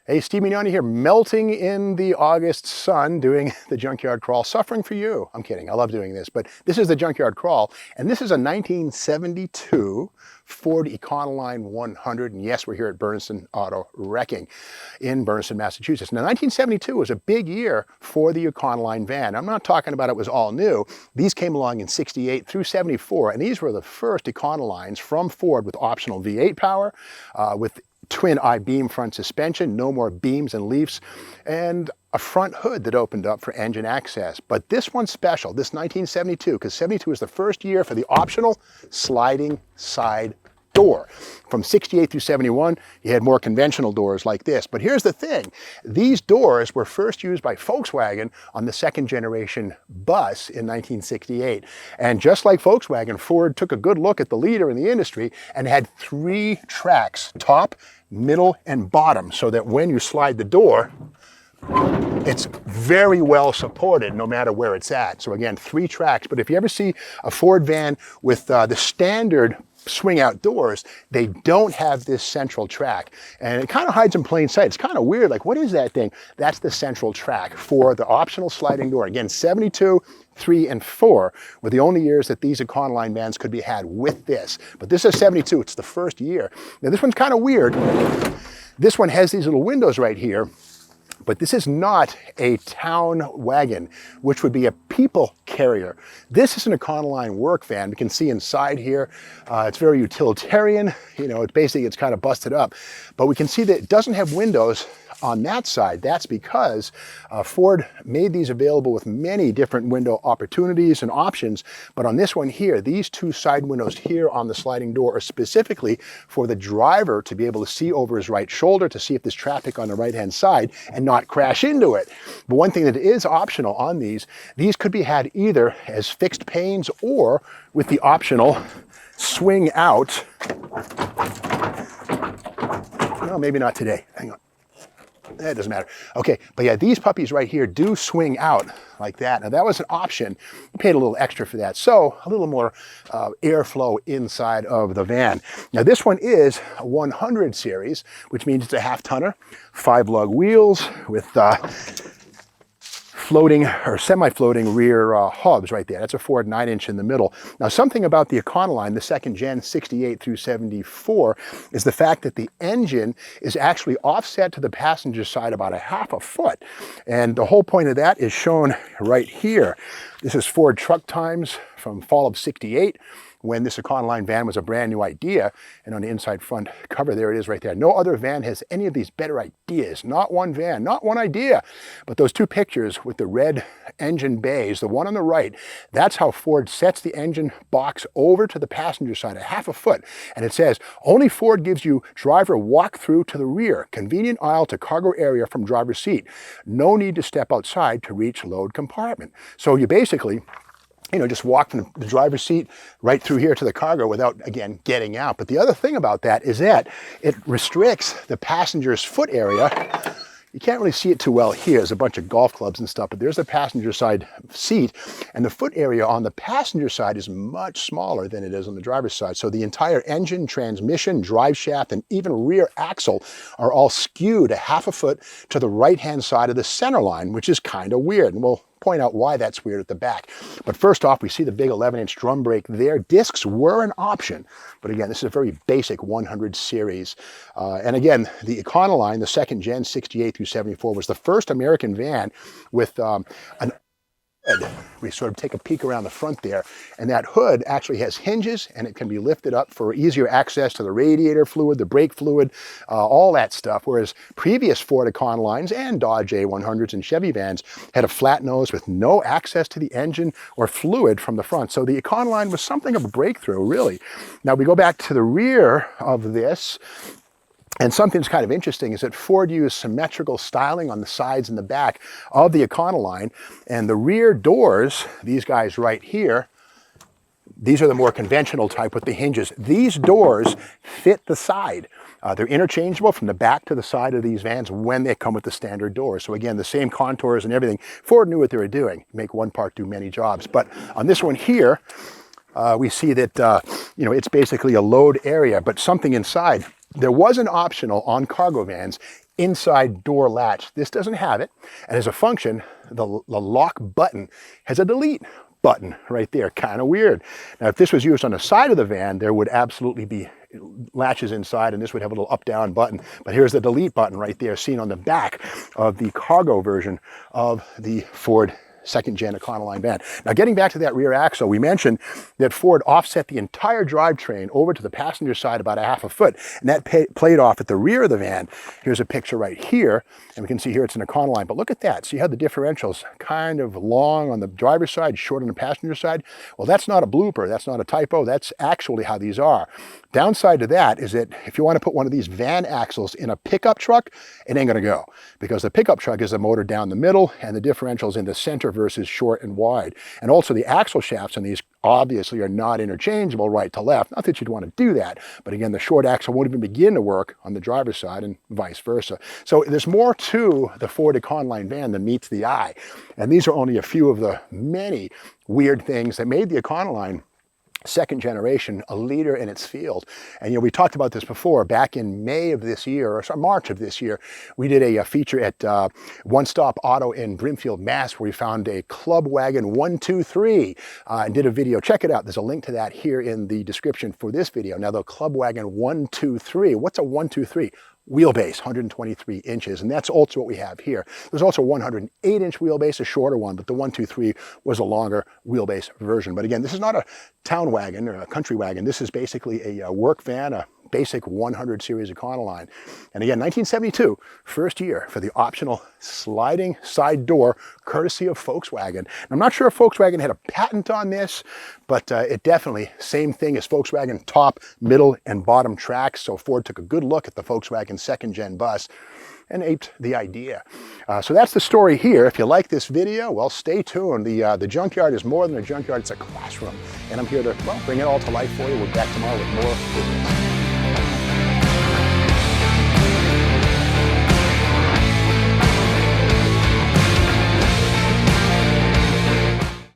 Hey, Steve Mignani here, melting in the August sun, doing the junkyard crawl, suffering for you. I'm kidding, I love doing this, but this is the junkyard crawl, and this is a 1972 Ford Econoline 100, and yes, we're here at Berniston Auto Wrecking in Berniston, Massachusetts. Now, 1972 was a big year for the Econoline van. I'm not talking about it was all new. These came along in 68 through 74, and these were the first Econolines from Ford with optional V8 power, with twin I-beam front suspension, no more beams and leafs, and a front hood that opened up for engine access. But this one's special, this 1972, because 72 is the first year for the optional sliding side door. From 68 through 71, you had more conventional doors like this. But here's the thing, these doors were first used by Volkswagen on the second generation bus in 1968. And just like Volkswagen, Ford took a good look at the leader in the industry and had 3 tracks, top, middle, and bottom, so that when you slide the door, it's very well supported no matter where it's at. So again, 3 tracks. But if you ever see a Ford van with the standard swing out doors, they don't have this central track, and it kind of hides in plain sight. It's kind of weird, like, what is that thing? That's the central track for the optional sliding door. Again, 72, 3, and 4 were the only years that these Econoline vans could be had with this. But this is 72, it's the first year. Now this one's kind of weird. This one has these little windows right here, but this is not a town wagon, which would be a people carrier. This is an Econoline work van. You can see inside here, it's very utilitarian. You know, it's kind of busted up, but we can see that it doesn't have windows on that side. That's because Ford made these available with many different window opportunities and options. But on this one here, these 2 side windows here on the sliding door are specifically for the driver to be able to see over his right shoulder to see if there's traffic on the right-hand side and not crash into it. But one thing that is optional on these could be had either as fixed panes or with the optional swing out. No, maybe not today. Hang on. It doesn't matter. Okay, but yeah, these puppies right here do swing out like that. Now that was an option. You paid a little extra for that. So a little more airflow inside of the van. Now this one is a 100 series, which means it's a half-tonner, 5 lug wheels with floating or semi-floating rear hubs right there. That's a Ford 9-inch in the middle. Now something about the Econoline, the second gen 68 through 74, is the fact that the engine is actually offset to the passenger side about a half a foot. And the whole point of that is shown right here. This is Ford Truck Times from fall of 68. When this Econoline van was a brand new idea, and on the inside front cover, there it is right there. No other van has any of these better ideas. Not one van, not one idea. But those 2 pictures with the red engine bays, the one on the right, that's how Ford sets the engine box over to the passenger side, a half a foot. And it says, only Ford gives you driver walk through to the rear, convenient aisle to cargo area from driver's seat. No need to step outside to reach load compartment. So you basically, you know, just walk from the driver's seat right through here to the cargo without, again, getting out. But the other thing about that is that it restricts the passenger's foot area. You can't really see it too well here. There's a bunch of golf clubs and stuff, but there's the passenger side seat, and the foot area on the passenger side is much smaller than it is on the driver's side. So the entire engine, transmission, drive shaft, and even rear axle are all skewed a half a foot to the right-hand side of the center line, which is kind of weird. And we'll point out why that's weird at the back. But first off, we see the big 11-inch drum brake there. Discs were an option, but again, this is a very basic 100 series. And again, the Econoline, the second gen 68 through 74, was the first American van with an hood. We sort of take a peek around the front there, and that hood actually has hinges, and it can be lifted up for easier access to the radiator fluid, the brake fluid, all that stuff. Whereas previous Ford Econolines and Dodge A100s and Chevy vans had a flat nose with no access to the engine or fluid from the front. So the Econoline was something of a breakthrough, really. Now we go back to the rear of this. And something that's kind of interesting is that Ford used symmetrical styling on the sides and the back of the Econoline, and the rear doors, these guys right here, these are the more conventional type with the hinges. These doors fit the side. They're interchangeable from the back to the side of these vans when they come with the standard doors. So again, the same contours and everything. Ford knew what they were doing. Make one part do many jobs. But on this one here, we see that, you know, it's basically a load area, but something inside. There was an optional on cargo vans inside door latch. This doesn't have it, and as a function, the lock button has a delete button right there. Kind of weird. Now, if this was used on the side of the van, there would absolutely be latches inside, and this would have a little up-down button. But here's the delete button right there, seen on the back of the cargo version of the Ford second-gen Econoline van. Now, getting back to that rear axle, we mentioned that Ford offset the entire drivetrain over to the passenger side about 1/2 foot, and that played off at the rear of the van. Here's a picture right here, and we can see here it's an Econoline, but look at that. See how the differential's kind of long on the driver's side, short on the passenger side? Well, that's not a blooper, that's not a typo, that's actually how these are. Downside to that is that if you want to put one of these van axles in a pickup truck, it ain't gonna go, because the pickup truck is a motor down the middle and the differential's in the center versus short and wide. And also the axle shafts on these obviously are not interchangeable right to left. Not that you'd want to do that, but again, the short axle won't even begin to work on the driver's side and vice versa. So there's more to the Ford Econoline van than meets the eye. And these are only a few of the many weird things that made the Econoline second generation a leader in its field. And you know, we talked about this before. Back in May of this year, or sorry, March of this year, we did a feature at One Stop Auto in Brimfield, Mass, where we found a Clubwagon 123 and did a video. Check it out. There's a link to that here in the description for this video. Now, the Clubwagon 123, what's a 123? Wheelbase, 123 inches, and that's also what we have here. There's also a 108-inch wheelbase, a shorter one, but the 123 was a longer wheelbase version. But again, this is not a town wagon or a country wagon. This is basically a work van, a basic 100 series Econoline. And again, 1972, first year for the optional sliding side door, courtesy of Volkswagen. And I'm not sure if Volkswagen had a patent on this, but it definitely, same thing as Volkswagen top, middle, and bottom tracks. So Ford took a good look at the Volkswagen second-gen bus and aped the idea. So that's the story here. If you like this video, well, stay tuned. The junkyard is more than a junkyard, it's a classroom. And I'm here to, well, bring it all to life for you. We're back tomorrow with more videos.